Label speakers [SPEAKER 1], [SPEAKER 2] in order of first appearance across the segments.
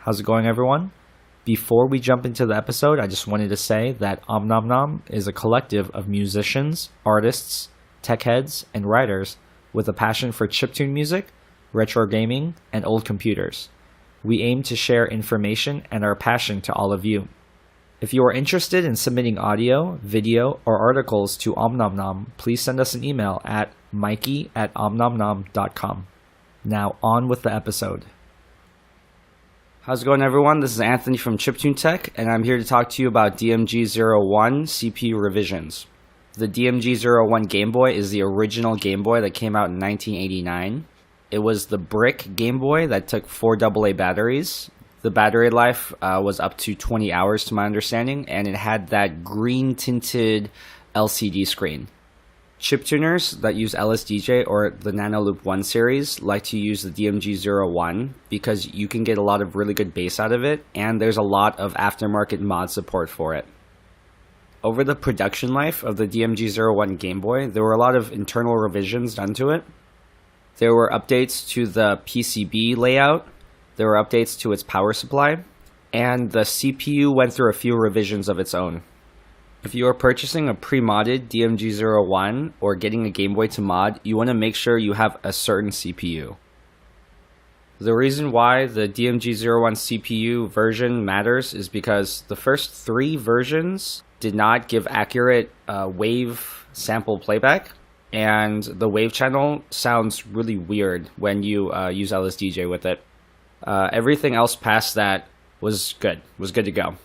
[SPEAKER 1] How's it going, everyone? Before we jump into the episode, I just wanted to say that OhmNohmNohm is a collective of musicians, artists, tech heads, and writers with a passion for chiptune music, retro gaming, and old computers. We aim to share information and our passion to all of you. If you are interested in submitting audio, video, or articles to OhmNohmNohm, please send us an email at mikey@ohmnohmnohm.com. Now on with the episode. How's it going, everyone? This is Anthony from Chiptune Tech, and I'm here to talk to you about DMG-01 CPU revisions. The DMG-01 Game Boy is the original Game Boy that came out in 1989. It was the brick Game Boy that took 4 AA batteries. The battery life was up to 20 hours to my understanding, and it had that green tinted LCD screen. Chiptuners that use LSDJ or the Nanoloop 1 series like to use the DMG-01 because you can get a lot of really good bass out of it, and there's a lot of aftermarket mod support for it. Over the production life of the DMG-01 Game Boy, there were a lot of internal revisions done to it. There were updates to the PCB layout, there were updates to its power supply, and the CPU went through a few revisions of its own. If you are purchasing a pre-modded DMG-01 or getting a Game Boy to mod, you want to make sure you have a certain CPU. The reason why the DMG-01 CPU version matters is because the first 3 versions did not give accurate wave sample playback, and the wave channel sounds really weird when you use LSDJ with it. Everything else past that was good to go.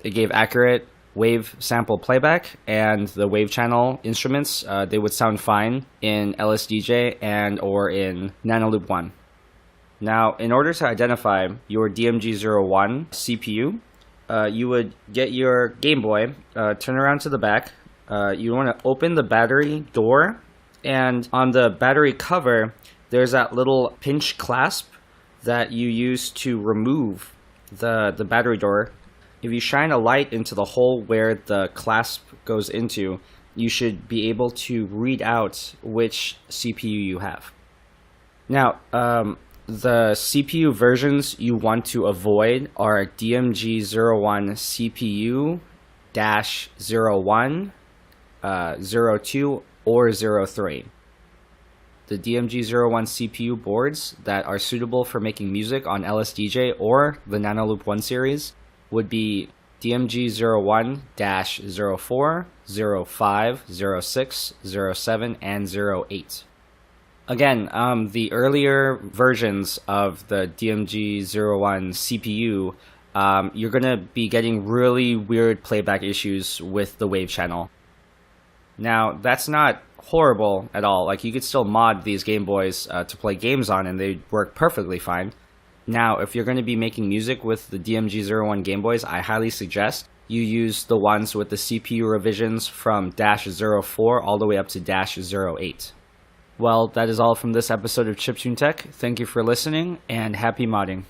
[SPEAKER 1] It gave accurate wave sample playback, and the wave channel instruments, they would sound fine in LSDJ and or in Nanoloop 1. Now, in order to identify your DMG-01 CPU, you would get your Game Boy, turn around to the back, you want to open the battery door, and on the battery cover, there's that little pinch clasp that you use to remove the battery door. If you shine a light into the hole where the clasp goes into, you should be able to read out which CPU you have. Now, the CPU versions you want to avoid are DMG-01 CPU-01, 02, or 03. The DMG-01 CPU boards that are suitable for making music on LSDJ or the Nanoloop 1 series would be DMG-01-04, 05, 06, 07, and 08. Again, the earlier versions of the DMG-01 CPU, you're going to be getting really weird playback issues with the wave channel. Now, that's not horrible at all. Like, you could still mod these Game Boys to play games on, and they work perfectly fine. Now, if you're going to be making music with the DMG-01 Game Boys, I highly suggest you use the ones with the CPU revisions from -04 all the way up to -08. Well, that is all from this episode of Chiptune Tech. Thank you for listening, and happy modding.